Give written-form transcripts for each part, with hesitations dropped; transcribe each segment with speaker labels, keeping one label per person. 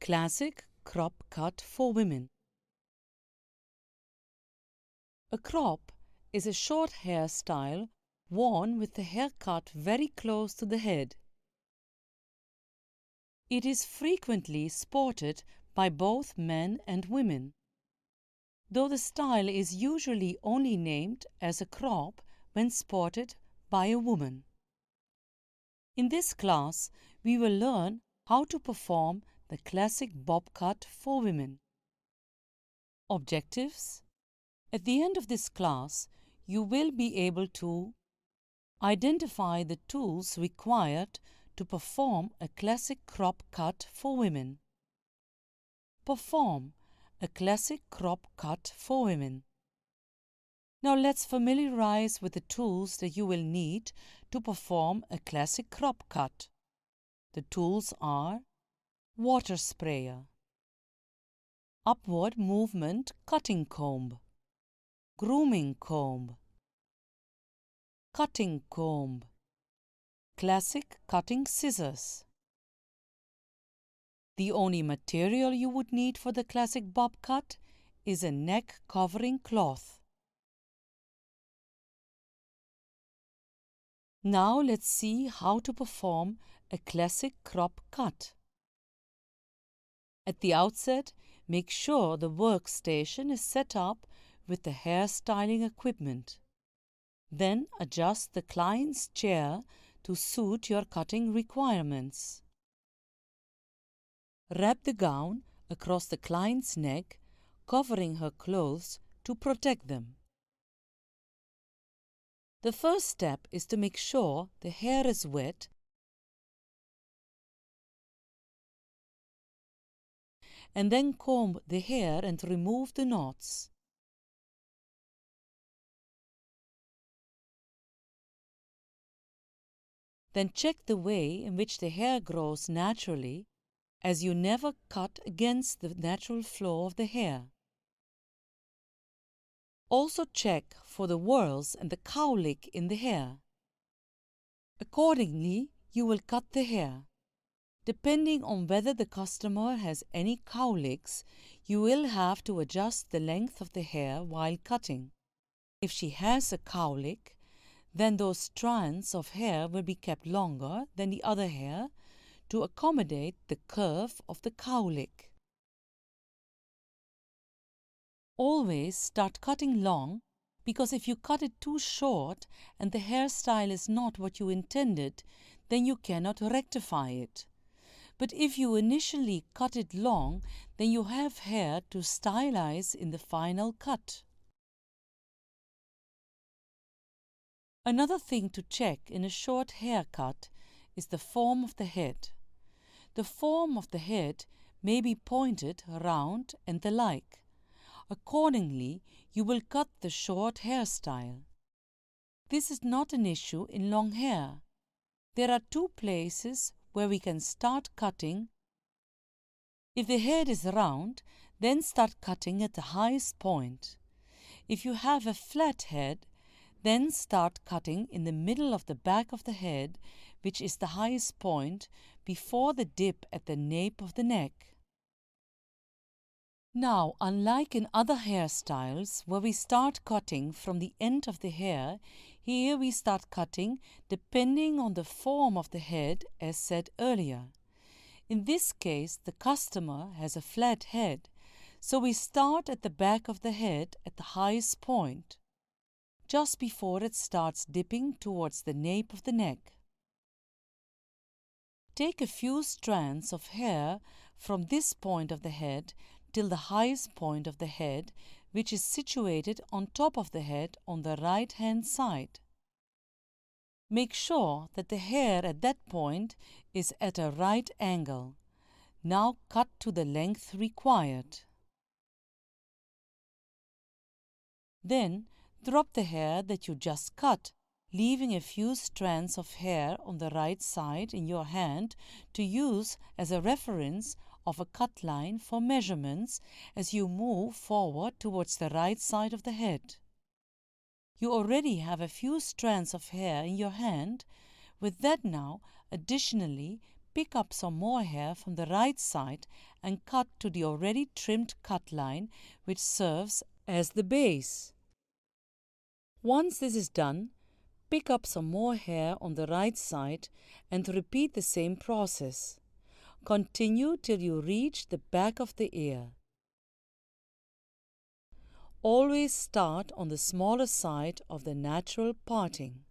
Speaker 1: Classic crop cut for women. A crop is a short hairstyle worn with the hair cut very close to the head. It is frequently sported by both men and women, though the style is usually only named as a crop when sported by a woman. In this class, we will learn how to perform the classic bob cut for women. Objectives: at the end of this class, you will be able to identify the tools required to perform a classic crop cut for women. Perform a classic crop cut for women. Now let's familiarize with the tools that you will need to perform a classic crop cut. The tools are water sprayer, upward movement cutting comb, grooming comb, cutting comb, classic cutting scissors. The only material you would need for the classic bob cut is a neck covering cloth. Now let's see how to perform a classic crop cut. At the outset, make sure the workstation is set up with the hairstyling equipment. Then adjust the client's chair to suit your cutting requirements. Wrap the gown across the client's neck, covering her clothes to protect them. The first step is to make sure the hair is wet and then comb the hair and remove the knots. Then check the way in which the hair grows naturally, as you never cut against the natural flow of the hair. Also check for the whorls and the cowlick in the hair. Accordingly, you will cut the hair. Depending on whether the customer has any cowlicks, you will have to adjust the length of the hair while cutting. If she has a cowlick, then those strands of hair will be kept longer than the other hair to accommodate the curve of the cowlick. Always start cutting long, because if you cut it too short and the hairstyle is not what you intended, then you cannot rectify it. But if you initially cut it long, then you have hair to stylize in the final cut. Another thing to check in a short haircut is the form of the head. The form of the head may be pointed, round, and the like. Accordingly, you will cut the short hairstyle. This is not an issue in long hair. There are two places where we can start cutting. If the head is round, then start cutting at the highest point. If you have a flat head, then start cutting in the middle of the back of the head, which is the highest point, before the dip at the nape of the neck. Now, unlike in other hairstyles where we start cutting from the end of the hair, here we start cutting depending on the form of the head, as said earlier. In this case, the customer has a flat head, so we start at the back of the head at the highest point, just before it starts dipping towards the nape of the neck. Take a few strands of hair from this point of the head till the highest point of the head, which is situated on top of the head on the right-hand side. Make sure that the hair at that point is at a right angle. Now cut to the length required. Then drop the hair that you just cut, leaving a few strands of hair on the right side in your hand to use as a reference of a cut line for measurements as you move forward towards the right side of the head. You already have a few strands of hair in your hand. With that now, additionally, pick up some more hair from the right side and cut to the already trimmed cut line, which serves as the base. Once this is done, pick up some more hair on the right side and repeat the same process. Continue till you reach the back of the ear. Always start on the smaller side of the natural parting.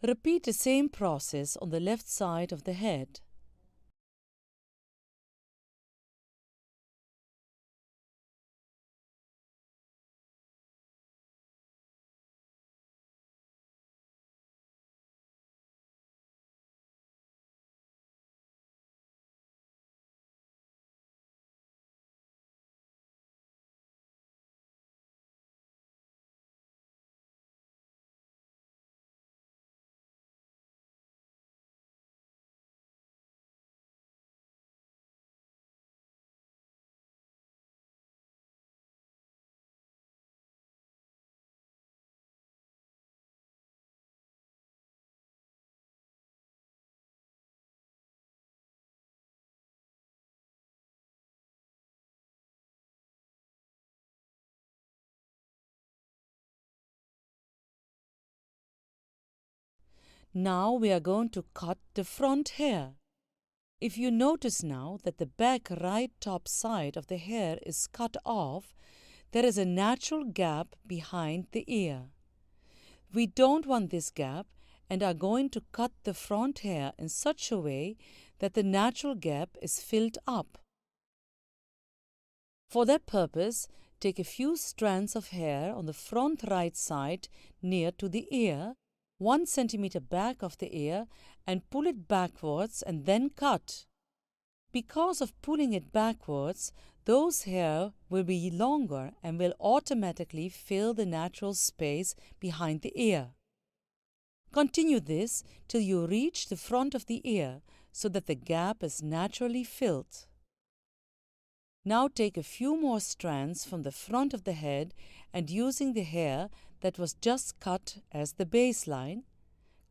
Speaker 1: Repeat the same process on the left side of the head. Now we are going to cut the front hair. If you notice now that the back right top side of the hair is cut off, there is a natural gap behind the ear. We don't want this gap and are going to cut the front hair in such a way that the natural gap is filled up. For that purpose, take a few strands of hair on the front right side near to the ear, 1 centimeter back of the ear, and pull it backwards and then cut. Because of pulling it backwards, those hair will be longer and will automatically fill the natural space behind the ear. Continue this till you reach the front of the ear so that the gap is naturally filled. Now take a few more strands from the front of the head and using the hair that was just cut as the baseline,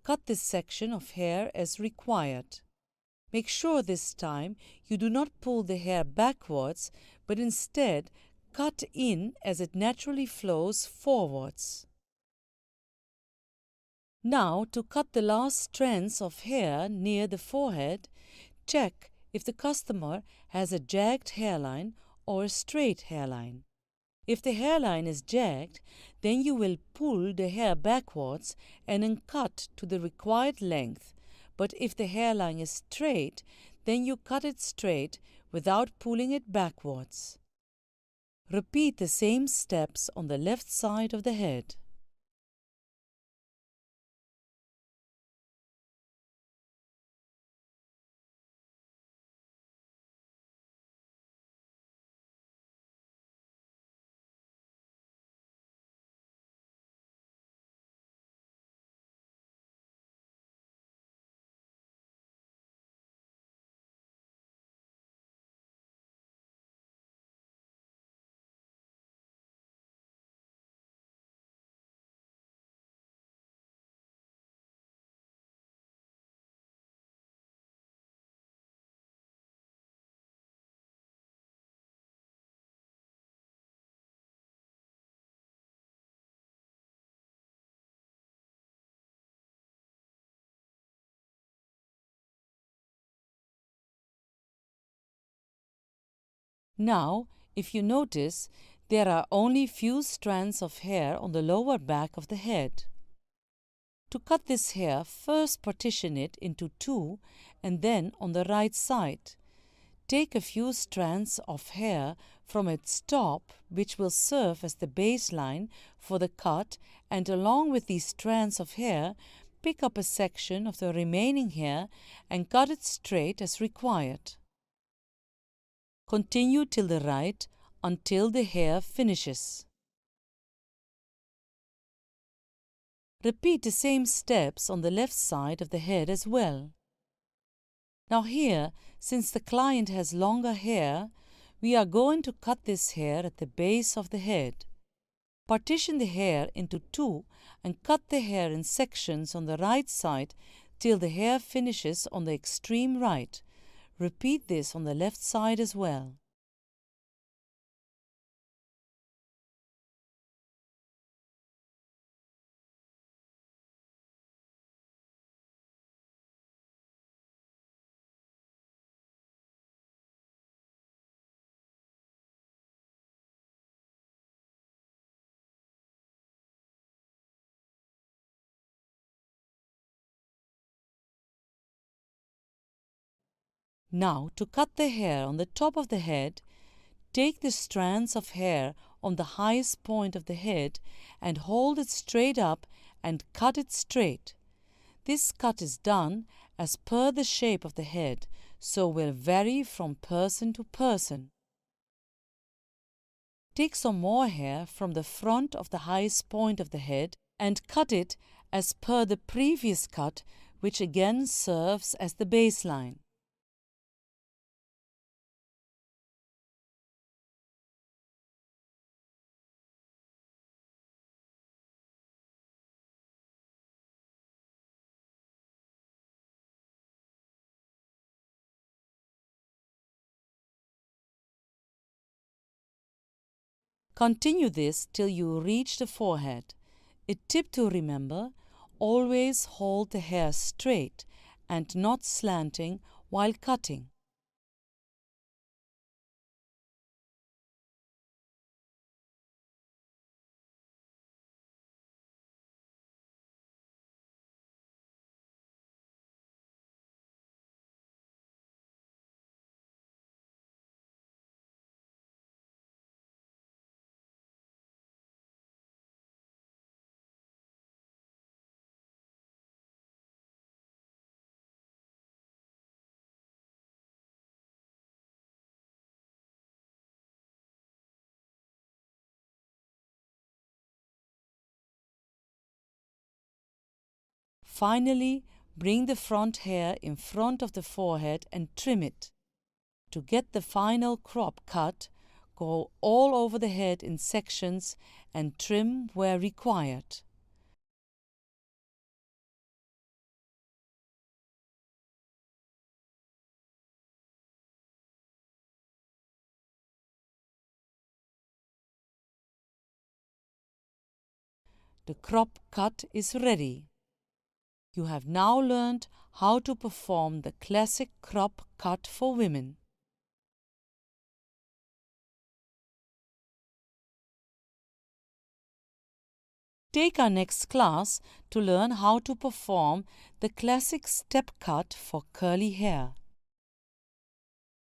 Speaker 1: cut this section of hair as required. Make sure this time you do not pull the hair backwards, but instead cut in as it naturally flows forwards. Now, to cut the last strands of hair near the forehead, check if the customer has a jagged hairline or a straight hairline. If the hairline is jagged, then you will pull the hair backwards and then cut to the required length. But if the hairline is straight, then you cut it straight without pulling it backwards. Repeat the same steps on the left side of the head. Now, if you notice, There are only few strands of hair on the lower back of the head. To cut this hair, first partition it into two and then on the right side. Take a few strands of hair from its top, which will serve as the baseline for the cut, and along with these strands of hair, pick up a section of the remaining hair and cut it straight as required. Continue till the right until the hair finishes. Repeat the same steps on the left side of the head as well. Now here, since the client has longer hair, we are going to cut this hair at the base of the head. Partition the hair into two and cut the hair in sections on the right side till the hair finishes on the extreme right. Repeat this on the left side as well. Now, to cut the hair on the top of the head, take the strands of hair on the highest point of the head and hold it straight up and cut it straight. This cut is done as per the shape of the head, so will vary from person to person. Take some more hair from the front of the highest point of the head and cut it as per the previous cut, which again serves as the baseline. Continue this till you reach the forehead. A tip to remember: always hold the hair straight and not slanting while cutting. Finally, bring the front hair in front of the forehead and trim it. To get the final crop cut, go all over the head in sections and trim where required. The crop cut is ready. You have now learned how to perform the classic crop cut for women. Take our next class to learn how to perform the classic step cut for curly hair.